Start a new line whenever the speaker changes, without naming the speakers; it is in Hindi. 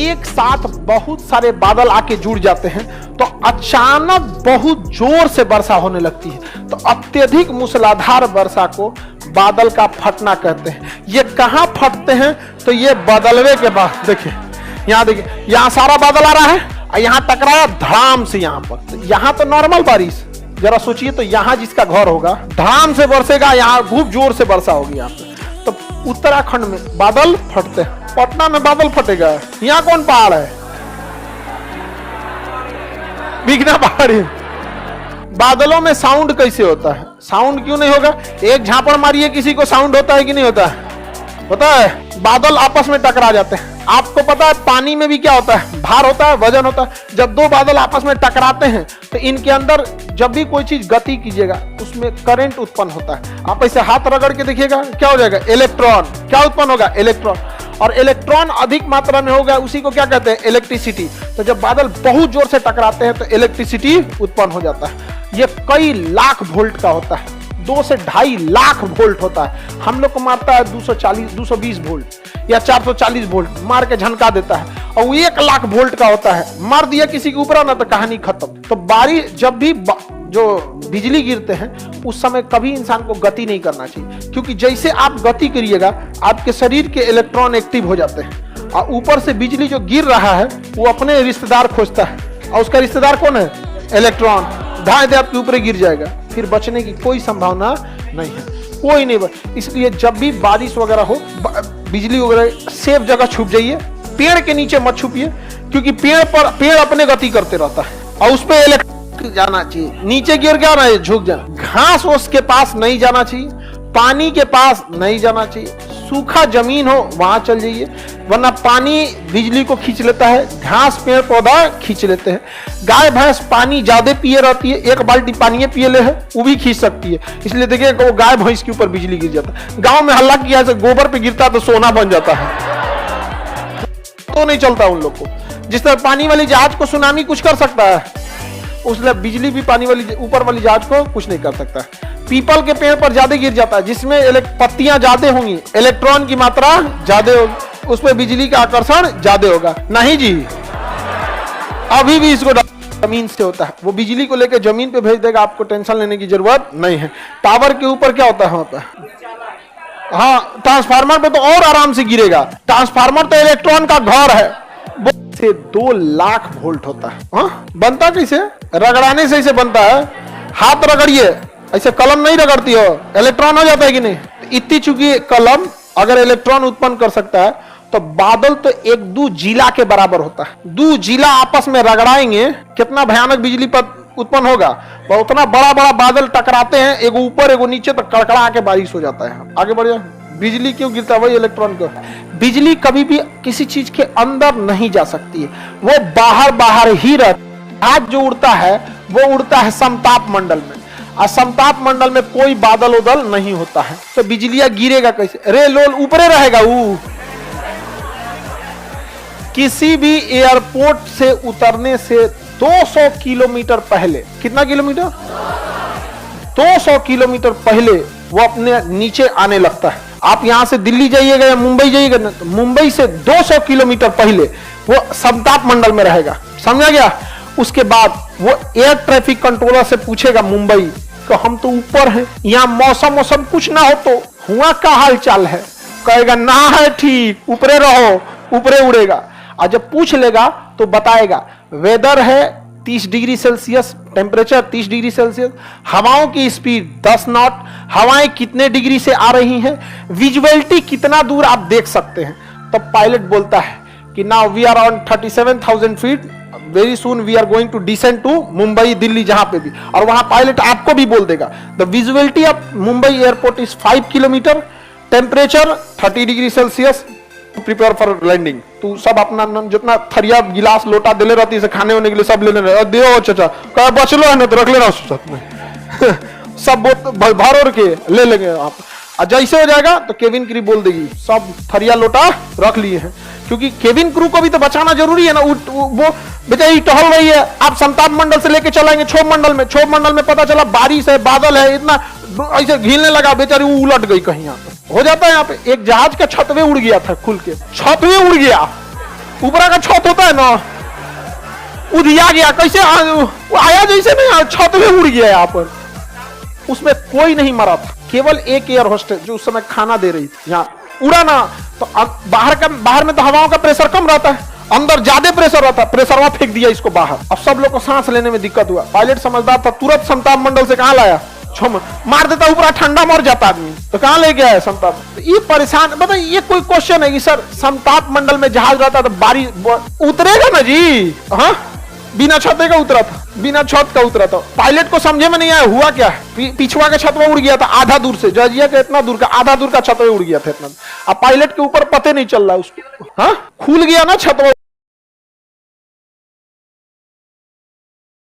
एक साथ बहुत सारे बादल आके जुड़ जाते हैं तो अचानक बहुत जोर से वर्षा होने लगती है। तो अत्यधिक मूसलाधार वर्षा को बादल का फटना कहते हैं। ये कहाँ फटते हैं? तो ये बदलवे के बाद देखिए, यहाँ देखिए, यहाँ सारा बादल आ रहा है और यहाँ टकराया धड़ाम से यहाँ पर। तो यहाँ तो नॉर्मल बारिश, जरा सोचिए तो यहाँ जिसका घर होगा धड़ाम से बरसेगा, यहाँ खूब जोर से वर्षा होगी यहाँ पे। तो उत्तराखंड में बादल फटते हैं, पटना में बादल फटेगा। यहाँ कौन पहाड़ है? बिगना पहाड़ी। बादलों में साउंड कैसे होता है? साउंड क्यों नहीं होगा? एक झापड़ मारिए किसी को, साउंड होता है कि नहीं होता है? होता है। बादल आपस में टकरा जाते हैं। आपको पता है पानी में भी क्या होता है? भार होता है, वजन होता है। जब दो बादल आपस में टकराते हैं तो इनके अंदर जब भी कोई चीज गति कीजिएगा उसमें करंट उत्पन्न होता है। आप ऐसे हाथ रगड़ के देखिएगा, क्या हो जाएगा? इलेक्ट्रॉन। क्या उत्पन्न होगा? इलेक्ट्रॉन। और इलेक्ट्रॉन अधिक मात्रा में होगा, उसी को क्या कहते हैं? इलेक्ट्रिसिटी। तो जब बादल बहुत जोर से टकराते हैं तो इलेक्ट्रिसिटी उत्पन्न हो जाता है। ये कई लाख वोल्ट का होता है, 2 से 2.5 लाख वोल्ट होता है। हम लोग को मारता है 220 वोल्ट या 440 वोल्ट, मार के झनका देता है। और 1 लाख वोल्ट का होता है, मार दिया किसी के ऊपर ना तो कहानी खत्म। तो बारिश जब भी जो बिजली गिरते हैं उस समय कभी इंसान को गति नहीं करना चाहिए, क्योंकि जैसे आप गति करिएगा आपके शरीर के इलेक्ट्रॉन एक्टिव हो जाते हैं और ऊपर से बिजली जो गिर रहा है वो अपने रिश्तेदार खोजता है और उसका रिश्तेदार कौन है? इलेक्ट्रॉन। ढाई दे आपके ऊपर गिर जाएगा, फिर बचने की कोई संभावना नहीं है, कोई नहीं। इसलिए जब भी बारिश वगैरह हो, बिजली वगैरह, सेफ जगह छुप जाइए, पेड़ के नीचे मत छुपिए, क्योंकि पेड़ अपने गति करते रहता है और उस पर इलेक्ट्रिक जाना चाहिए। नीचे गिर क्या रहा है? झुक जाना। घास उसके पास नहीं जाना चाहिए, पानी के पास नहीं जाना चाहिए। सूखा जमीन हो वहां चल जाइए, वरना पानी बिजली को खींच लेता है, घास पेड़ पौधा खींच लेते हैं। गाय भैंस पानी ज्यादा पिए रहती है, 1 बाल्टी पानी पिए ले है वो भी खींच सकती है। इसलिए देखिए वो गाय भैंस के ऊपर बिजली गिर जाता है। गांव में हल्ला किया से गोबर पे गिरता तो सोना बन जाता है, तो नहीं चलता उन लोग को। जिस तरह पानी वाली जहाज को सुनामी कुछ कर सकता है, उसलिए बिजली भी पानी वाली ऊपर वाली जहाज को कुछ नहीं कर सकता। पीपल के पेड़ पर ज्यादा गिर जाता है, जिसमें पत्तियां ज्यादा होंगी, इलेक्ट्रॉन की मात्रा ज्यादा होगी, उस पर बिजली का आकर्षण ज्यादा होगा। नहीं जी, अभी भी इसको जमीन से होता है, वो बिजली को लेकर जमीन पे भेज देगा, आपको टेंशन लेने की जरूरत नहीं है। टावर के ऊपर क्या होता है? होता है हाँ, ट्रांसफार्मर पे तो और आराम से गिरेगा। ट्रांसफार्मर तो इलेक्ट्रॉन का घर है, से 2 लाख वोल्ट होता है। हाँ? बनता कैसे? रगड़ाने से इसे बनता है। हाथ रगड़िए, ऐसे कलम नहीं रगड़ती हो, इलेक्ट्रॉन हो जाता है कि नहीं? इतनी चूंकि कलम अगर इलेक्ट्रॉन उत्पन्न कर सकता है तो बादल तो 1-2 जिला के बराबर होता है। 2 जिला आपस में रगड़ाएंगे, कितना भयानक बिजली पर उत्पन्न होगा। और उतना बड़ा बड़ा बादल टकराते हैं, एगो ऊपर एगो नीचे, तो कड़कड़ा के बारिश हो जाता है। आगे बढ़ जाए। बिजली क्यों गिरता है? वही इलेक्ट्रॉन को। बिजली कभी भी किसी चीज के अंदर नहीं जा सकती है, वो बाहर ही रहता है। आज जो उड़ता है वो उड़ता है समताप मंडल में, और समताप मंडल में कोई बादल उदल नहीं होता है। तो बिजलियां गिरेगा कैसे? रे लोल ऊपरे रहेगा। किसी भी एयरपोर्ट से उतरने से 200 किलोमीटर पहले, कितना किलोमीटर? 200 किलोमीटर पहले वो अपने नीचे आने लगता है। आप यहां से दिल्ली जाइएगा या मुंबई जाइएगा ना, तो मुंबई से 200 किलोमीटर पहले वो समताप मंडल में रहेगा। समझा गया? उसके बाद वो एयर ट्रैफिक कंट्रोलर से पूछेगा मुंबई कि हम तो ऊपर हैं, यहाँ मौसम कुछ ना हो तो हुआ का हाल चाल है? कहेगा ना है ठीक, ऊपरे रहो, ऊपरे उड़ेगा। और जब पूछ लेगा तो बताएगा वेदर है 30 degree Celsius, temperature 30 degree Celsius, हवाओं की स्पीड 10 नॉट, हवाएं कितने डिग्री से आ रही हैं, विजुअलिटी कितना दूर आप देख सकते हैं। तब पायलट बोलता है कि now we are on 37,000 feet, very soon we are going to descend to Mumbai, Delhi, जहां पे भी। और वहां पायलट आपको भी बोल देगा the visuality of Mumbai airport is 5 kilometre, temperature 30 degree Celsius, prepare for landing. तू सब अपना जितना थरिया गिलास लोटा दिले रहती है खाने होने के लिए सब ले लेना, दियो चाचा कह बचलो है ना तो रख लेना साथ में सब भर के ले लेंगे आप। और जैसे हो जाएगा तो केविन क्रू बोल देगी सब थरिया लोटा रख लिए हैं, क्योंकि केविन क्रू को भी तो बचाना जरूरी है ना। वो बेचारी टहल रही है, आप समताप मंडल से लेके चलाएंगे क्षोभ मंडल में पता चला बारिश है, बादल है, इतना ऐसे घिलने लगा, बेचारी वो उलट गई कहीं। यहाँ पे हो जाता है, यहाँ पे एक जहाज का छतवे उड़ गया था, खुल के छतवे उड़ गया, ऊपरा का छत होता है ना, उधिया गया कैसे, वो आया जैसे नहीं, छत में उड़ गया यहाँ पर। उसमें कोई नहीं मरा था, केवल एक एयर होस्टेस जो उस समय खाना दे रही थी। यहाँ उड़ा ना तो बाहर में तो हवाओं का प्रेशर कम रहता है, अंदर ज्यादा प्रेशर रहता है, प्रेशर वहां फेंक दिया इसको बाहर। अब सब लोग को सांस लेने में दिक्कत हुआ। पायलट समझदार था, तुरंत समताप मंडल से कहां लाया, मार देता ऊपर, ठंडा मर जाता आदमी, तो कहां ले गया है समताप। तो ये परेशान, बताइए ये कोई क्वेश्चन है कि सर समताप मंडल में जहाज रहता तो बारिश उतरेगा ना जी? हाँ, बिना छत का उतरा था, बिना छत का उतरा था। पायलट को समझे में नहीं आया हुआ क्या है, पिछवा के छत में उड़ गया था आधा दूर से, जजिया के इतना दूर का आधा दूर का छत में उड़ गया था इतना। अब पायलट के ऊपर पते नहीं चल रहा उसको, हाँ खुल गया ना छत।